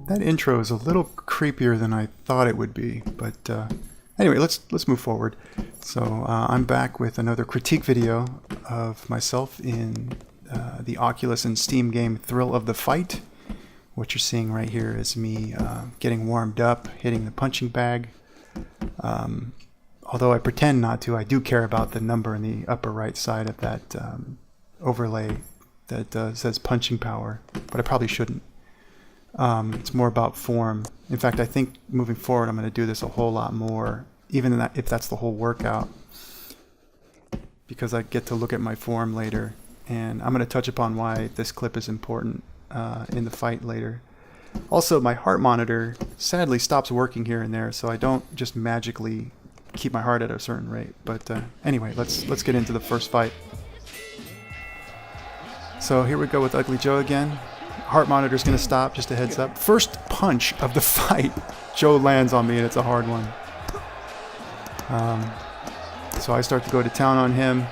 That intro is a little creepier than I thought it would be, but anyway, let's move forward. So I'm back with another critique video of myself in the Oculus and Steam game Thrill of the Fight. What you're seeing right here is me getting warmed up, hitting the punching bag. Although I pretend not to, I do care about the number in the upper right side of that overlay that says punching power, but I probably shouldn't. It's more about form. In fact, I think moving forward I'm going to do this a whole lot more, even if that's the whole workout, because I get to look at my form later, and I'm going to touch upon why this clip is important in the fight later. Also, my heart monitor sadly stops working here and there, so I don't just magically keep my heart at a certain rate. But anyway, let's get into the first fight. So here we go with Ugly Joe again. Heart monitor's gonna stop, just a heads up. First punch of the fight, Joe lands on me and it's a hard one. So I start to go to town on him,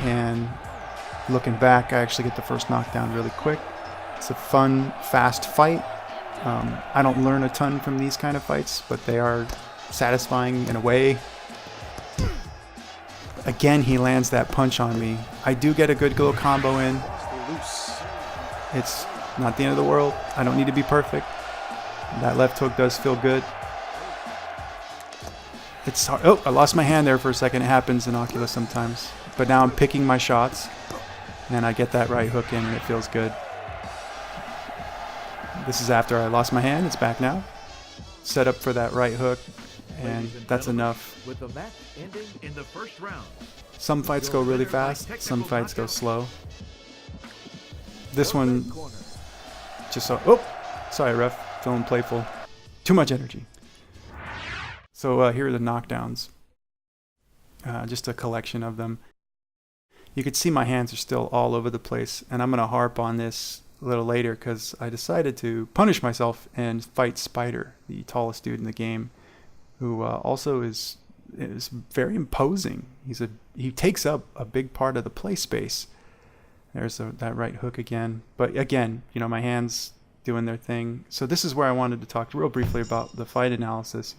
and looking back, I actually get the first knockdown really quick. It's a fun, fast fight. I don't learn a ton from these kind of fights, but they are satisfying in a way. Again, he lands that punch on me. I do get a good little combo in. It's not the end of the world. I don't need to be perfect. That left hook does feel good. It's hard. Oh, I lost my hand there for a second. It happens in Oculus sometimes. But now I'm picking my shots, and I get that right hook in, and it feels good. This is after I lost my hand. It's back now. Set up for that right hook, and that's enough. With the match ending in the first round. Some fights go really fast. Some fights go slow. This one just so. Oh, sorry, ref. Feeling playful. Too much energy. So here are the knockdowns. Just a collection of them. You can see my hands are still all over the place, and I'm going to harp on this a little later because I decided to punish myself and fight Spider, the tallest dude in the game, who also is very imposing. He takes up a big part of the play space. There's that right hook again. But again, you know, my hands doing their thing. So this is where I wanted to talk real briefly about the fight analysis.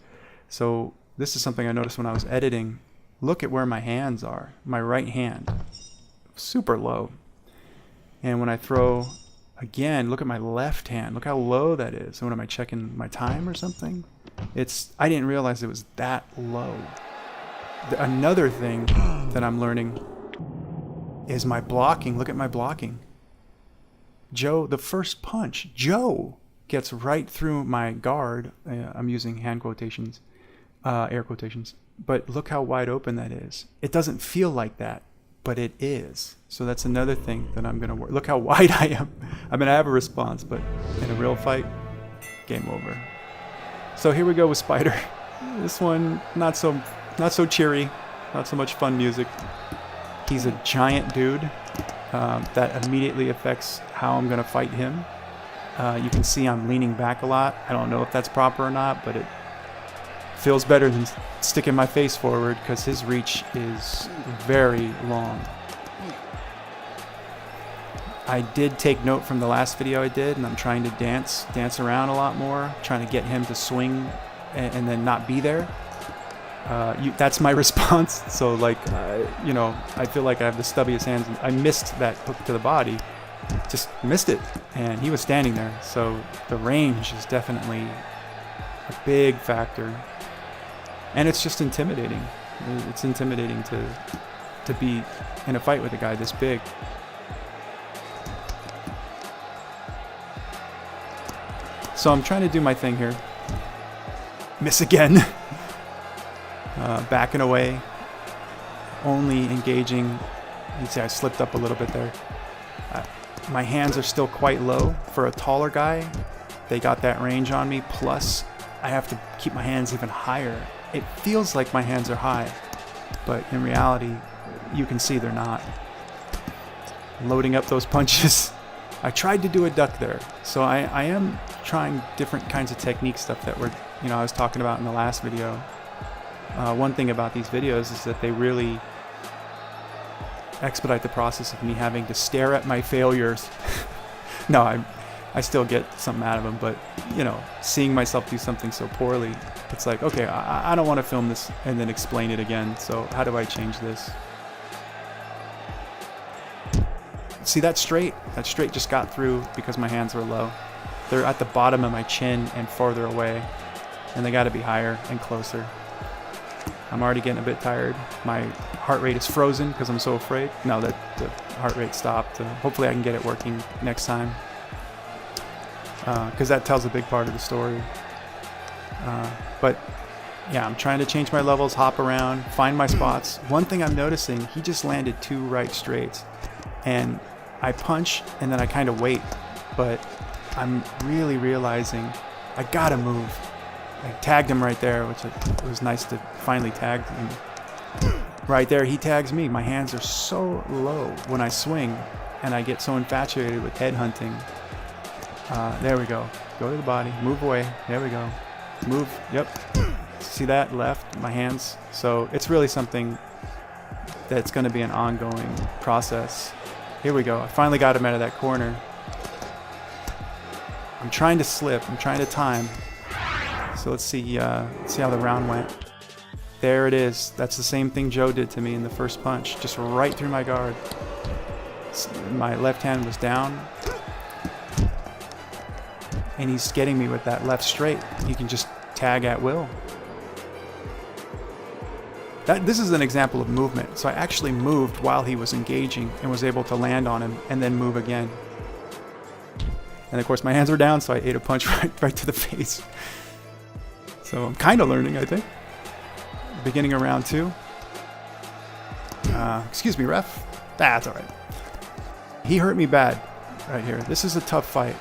So this is something I noticed when I was editing. Look at where my hands are. My right hand, super low. And when I throw, again, look at my left hand. Look how low that is. So what am I checking my time or something? I didn't realize it was that low. Another thing that I'm learning is my blocking. Look at my blocking. Joe, the first punch, Joe gets right through my guard. I'm using hand quotations, air quotations. But look how wide open that is. It doesn't feel like that, but it is. So that's another thing that I'm going to work. Look how wide I am. I mean, I have a response, but in a real fight, game over. So here we go with Spider. This one, not so cheery, not so much fun music. He's a giant dude. That immediately affects how I'm going to fight him. You can see I'm leaning back a lot. I don't know if that's proper or not, but it feels better than sticking my face forward because his reach is very long. I did take note from the last video I did, and I'm trying to dance around a lot more, trying to get him to swing and then not be there. That's my response. So like, you know, I feel like I have the stubbiest hands. I missed that hook to the body, just missed it, and he was standing there. So the range is definitely a big factor, and it's just intimidating. It's intimidating to be in a fight with a guy this big. So I'm trying to do my thing here. Miss again. Backing away, only engaging. You see I slipped up a little bit there. My hands are still quite low for a taller guy. They got that range on me, plus I have to keep my hands even higher. It feels like my hands are high, but in reality, you can see they're not. Loading up those punches. I tried to do a duck there, so I am trying different kinds of technique stuff that I was talking about in the last video. One thing about these videos is that they really expedite the process of me having to stare at my failures. No, I still get something out of them, but you know, seeing myself do something so poorly, it's like, okay, I don't want to film this and then explain it again. So how do I change this? See that straight? That straight just got through because my hands were low. They're at the bottom of my chin and farther away, and they got to be higher and closer. I'm already getting a bit tired. My heart rate is frozen because I'm so afraid. No, the heart rate stopped. Hopefully I can get it working next time, because that tells a big part of the story. But yeah, I'm trying to change my levels, hop around, find my spots. One thing I'm noticing, he just landed 2 right straights, and I punch and then I kind of wait, but I'm really realizing I gotta move. I tagged him right there, which it was nice to finally tag him. Right there, he tags me. My hands are so low when I swing, and I get so infatuated with head hunting. There we go. Go to the body, move away. There we go. Move, yep. See that? Left, my hands. So it's really something that's going to be an ongoing process. Here we go. I finally got him out of that corner. I'm trying to slip. I'm trying to time. So let's see how the round went. There it is. That's the same thing Joe did to me in the first punch. Just right through my guard. My left hand was down. And he's getting me with that left straight. He can just tag at will. This is an example of movement. So I actually moved while he was engaging and was able to land on him and then move again. And of course my hands were down, so I ate a punch right to the face. So I'm kind of learning, I think. Beginning of round 2. Excuse me, ref. That's all right. He hurt me bad right here. This is a tough fight.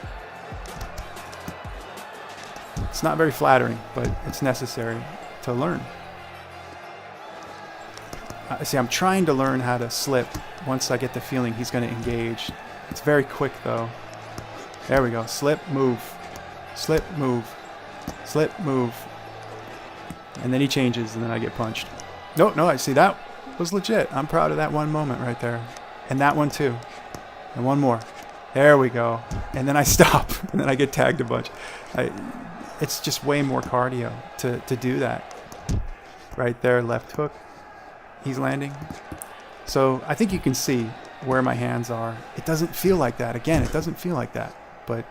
It's not very flattering, but it's necessary to learn. See, I'm trying to learn how to slip once I get the feeling he's going to engage. It's very quick, though. There we go. Slip, move. Slip, move. Slip, move. And then he changes, and then I get punched. No, I see that was legit. I'm proud of that one moment right there. And that one, too. And one more. There we go. And then I stop, and then I get tagged a bunch. It's just way more cardio to do that. Right there, left hook. He's landing. So I think you can see where my hands are. It doesn't feel like that. Again, it doesn't feel like that. But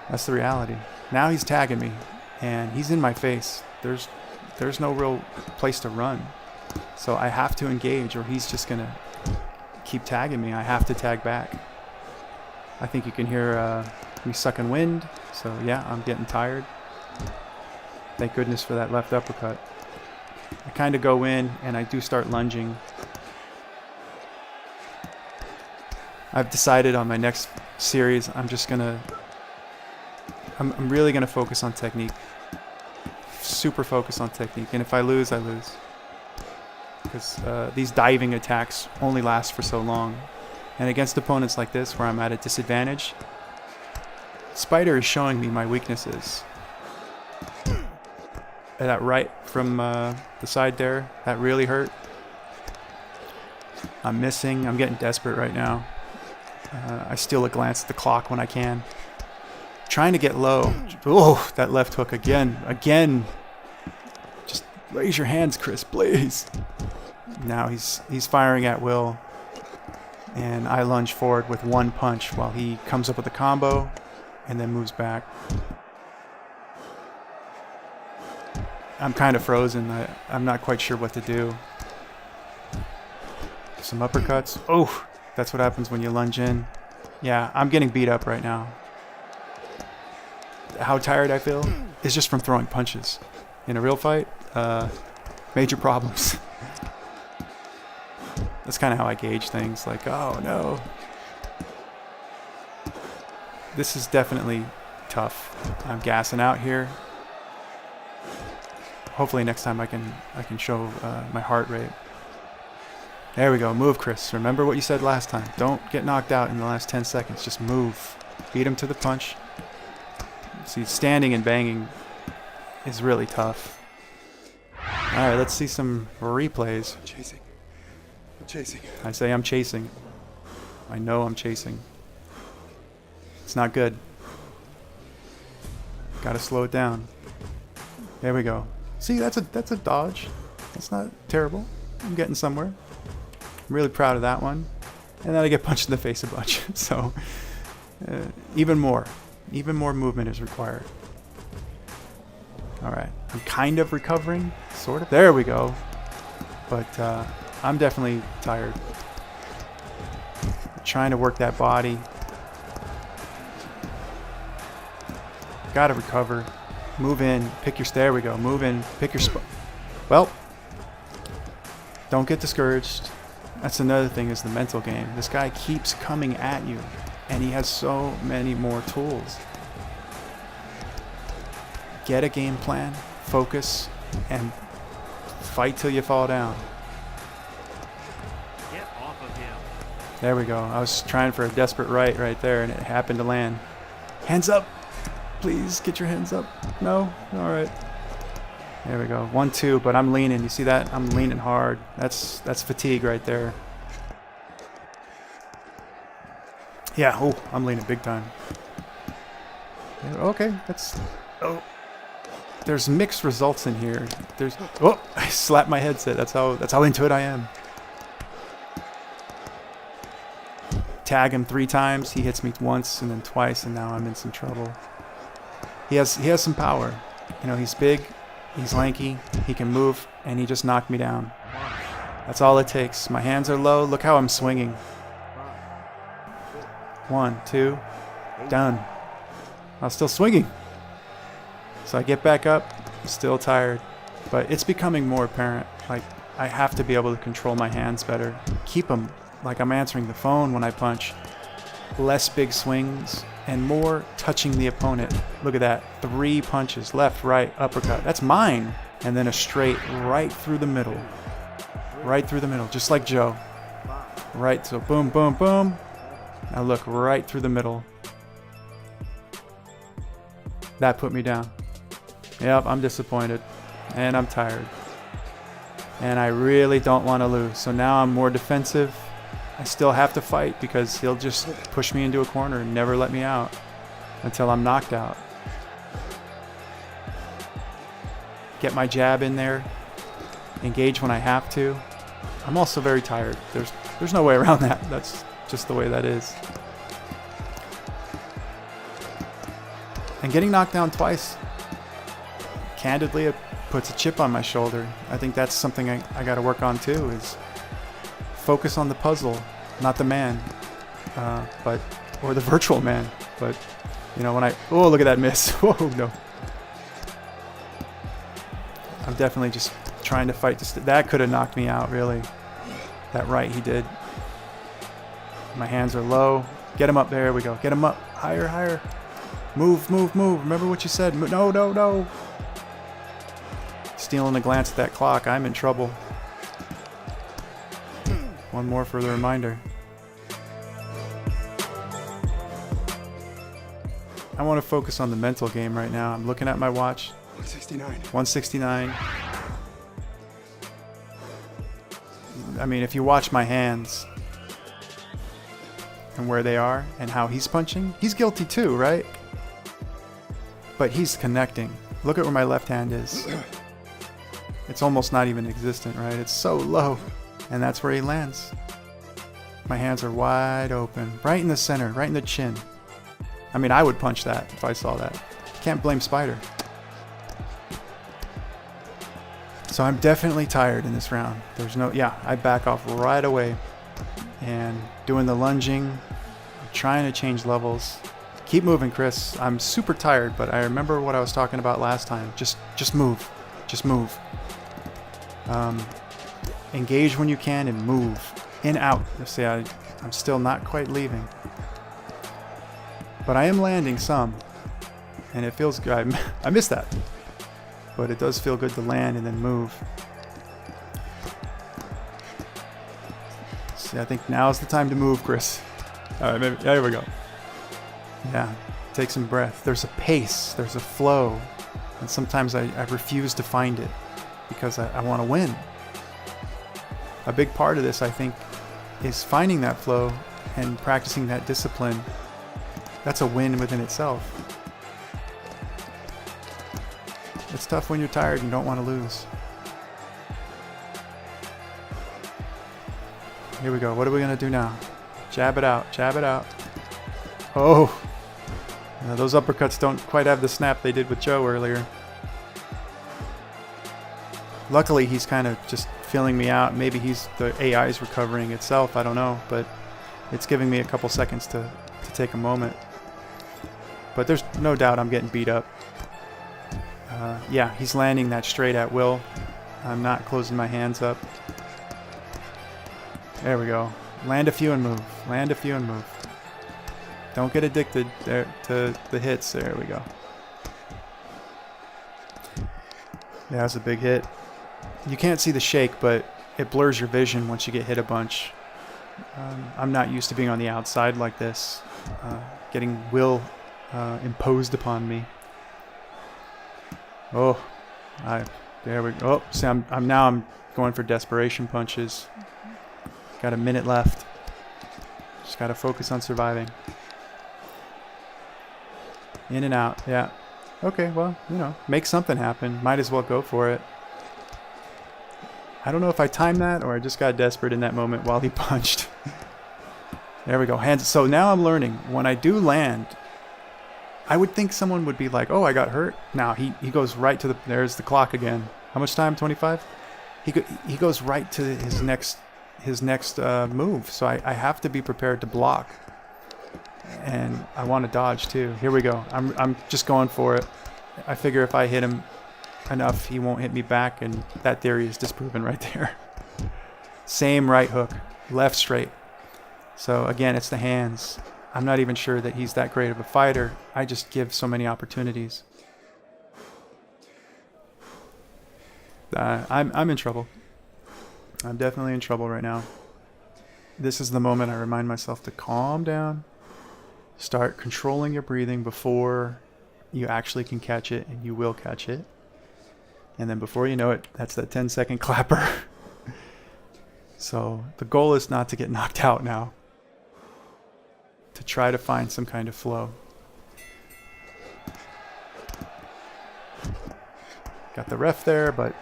that's the reality. Now he's tagging me, and he's in my face. There's no real place to run. So I have to engage, or he's just going to keep tagging me. I have to tag back. I think you can hear me sucking wind. So yeah, I'm getting tired. Thank goodness for that left uppercut. I kind of go in and I do start lunging. I've decided on my next series I'm really gonna focus on technique. Super focus on technique, and if I lose, I lose. Because these diving attacks only last for so long. And against opponents like this, where I'm at a disadvantage, Spider is showing me my weaknesses. That right from the side there, that really hurt. I'm missing. I'm getting desperate right now. I steal a glance at the clock when I can. Trying to get low. Oh, that left hook again. Just raise your hands, Chris, please. Now he's firing at will. And I lunge forward with one punch while he comes up with a combo and then moves back. I'm kind of frozen. I'm not quite sure what to do. Some uppercuts. Oh, that's what happens when you lunge in. Yeah, I'm getting beat up right now. How tired I feel is just from throwing punches. In a real fight, major problems. That's kind of how I gauge things. Like, oh no. This is definitely tough. I'm gassing out here. Hopefully next time I can show my heart rate. There we go. Move, Chris. Remember what you said last time. Don't get knocked out in the last 10 seconds. Just move. Beat him to the punch. See, standing and banging is really tough. All right, let's see some replays. I'm chasing. I say I'm chasing. I know I'm chasing. It's not good. Gotta slow it down. There we go. See, that's a dodge. That's not terrible. I'm getting somewhere. I'm really proud of that one. And then I get punched in the face a bunch. So even more movement is required. All right, I'm kind of recovering, sort of. There we go. But I'm definitely tired. I'm trying to work that body. Gotta recover. Move in, pick your, there we go. Move in, pick your spot. Well, don't get discouraged. That's another thing, is the mental game. This guy keeps coming at you, and he has so many more tools. Get a game plan, focus, and fight till you fall down. Get off of him. There we go. I was trying for a desperate right there, and it happened to land. Hands up! Please, get your hands up. No? Alright. There we go. 1, 2, but I'm leaning. You see that? I'm leaning hard. That's fatigue right there. Yeah, oh, I'm leaning big time. Okay, that's... Oh. There's mixed results in here. There's... Oh, I slapped my headset. That's how into it I am. Tag him 3 times. He hits me once and then twice, and now I'm in some trouble. He has some power. You know, he's big, he's lanky, he can move, and he just knocked me down. That's all it takes. My hands are low. Look how I'm swinging. 1, 2, done. I was still swinging. So I get back up, still tired. But it's becoming more apparent. Like, I have to be able to control my hands better. Keep them like I'm answering the phone when I punch. Less big swings and more touching the opponent. Look at that. 3 punches. Left, right, uppercut. That's mine. And then a straight right through the middle. Right through the middle. Just like Joe. Right. So boom, boom, boom. Now look right through the middle. That put me down. Yep, I'm disappointed. And I'm tired. And I really don't want to lose. So now I'm more defensive. I still have to fight because he'll just push me into a corner and never let me out until I'm knocked out. Get my jab in there. Engage when I have to. I'm also very tired. There's no way around that. That's just the way that is. And getting knocked down twice, candidly, it puts a chip on my shoulder. I think that's something I got to work on too, is focus on the puzzle, not the man, or the virtual man. But, you know, oh, look at that miss. Whoa, no. I'm definitely just trying to fight. That could have knocked me out, really. That right he did. My hands are low. Get him up. There we go. Get him up. Higher, higher. Move, move, move. Remember what you said. No, no, no. Stealing a glance at that clock. I'm in trouble. One more for the reminder. I want to focus on the mental game right now. I'm looking at my watch. 169. 169. I mean, if you watch my hands and where they are and how he's punching, he's guilty too, right? But he's connecting. Look at where my left hand is. It's almost not even existent, right? It's so low. And that's where he lands. My hands are wide open. Right in the center, right in the chin. I mean, I would punch that if I saw that. Can't blame Spider. So I'm definitely tired in this round. I back off right away. And doing the lunging, trying to change levels. Keep moving, Chris. I'm super tired, but I remember what I was talking about last time. Just move. Just move. Engage when you can and move. In, out. See, I'm still not quite leaving. But I am landing some. And it feels good. I missed that. But it does feel good to land and then move. See, I think now's the time to move, Chris. All right, maybe. There we go. Yeah, take some breath. There's a pace. There's a flow. And sometimes I refuse to find it because I want to win. A big part of this, I think, is finding that flow and practicing that discipline. That's a win within itself. It's tough when you're tired and don't want to lose. Here we go. What are we going to do now? Jab it out. Jab it out. Oh. Those uppercuts don't quite have the snap they did with Joe earlier. Luckily, he's kind of just feeling me out. Maybe the AI is recovering itself. I don't know. But it's giving me a couple seconds to take a moment. But there's no doubt I'm getting beat up. Yeah, he's landing that straight at will. I'm not closing my hands up. There we go. Land a few and move. Land a few and move. Don't get addicted there to the hits. There we go. Yeah, that's a big hit. You can't see the shake, but it blurs your vision once you get hit a bunch. I'm not used to being on the outside like this. Getting will imposed upon me. Oh, there we go. Oh, see, I'm going for desperation punches. Got a minute left. Just got to focus on surviving. In and out, yeah. Okay, well, make something happen. Might as well go for it. I don't know if I timed that or I just got desperate in that moment while he punched. There we go, hands. So now I'm learning. When I do land, I would think someone would be like, oh, I got hurt. Now he goes right to there's the clock again. How much time? 25? He goes right to his next move. So I have to be prepared to block. And I want to dodge too. Here we go. I'm just going for it. I figure if I hit him enough, he won't hit me back, and that theory is disproven right there. Same right hook, left straight. So again, it's the hands. I'm not even sure that he's that great of a fighter. I just give so many opportunities. I'm in trouble. I'm definitely in trouble right now. This is the moment I remind myself to calm down. Start controlling your breathing before you actually can catch it, and you will catch it. And then before you know it, that's that 10-second clapper. So the goal is not to get knocked out now. To try to find some kind of flow. Got the ref there, but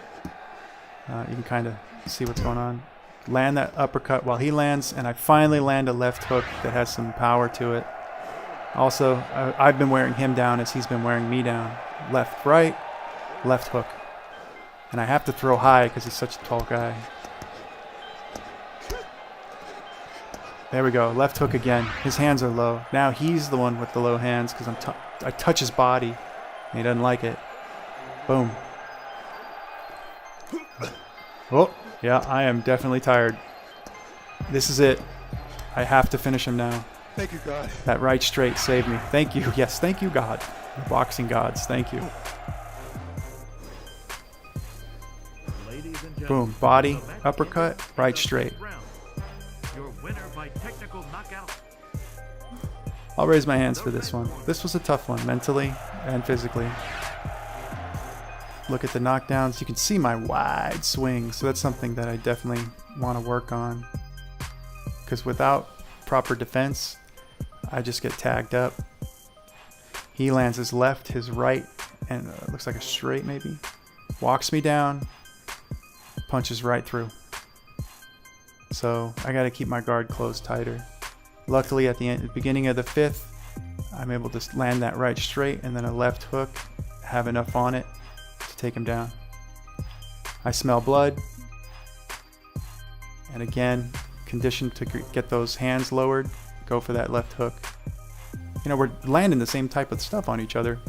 you can kind of see what's going on. Land that uppercut while he lands, and I finally land a left hook that has some power to it. Also, I've been wearing him down as he's been wearing me down. Left, right, left hook. And I have to throw high because he's such a tall guy. There we go. Left hook again. His hands are low. Now he's the one with the low hands because I touch his body and he doesn't like it. Boom. Oh, yeah, I am definitely tired. This is it. I have to finish him now. Thank you, God. That right straight saved me. Thank you. Yes, thank you, God. The boxing gods, thank you. Boom. Body, uppercut, right straight. Your winner by technical knockout. I'll raise my hands for this one. This was a tough one, mentally and physically. Look at the knockdowns. You can see my wide swing, so that's something that I definitely want to work on. Because without proper defense, I just get tagged up. He lands his left, his right, and looks like a straight maybe. Walks me down, punches right through. So I got to keep my guard closed tighter. Luckily at the beginning of the fifth, I'm able to land that right straight and then a left hook, have enough on it to take him down. I smell blood. And again, conditioned to get those hands lowered, go for that left hook. You know, we're landing the same type of stuff on each other.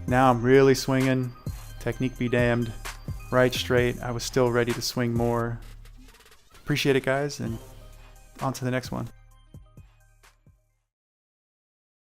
Now I'm really swinging. Technique be damned. Right straight. I was still ready to swing more. Appreciate it, guys, and on to the next one.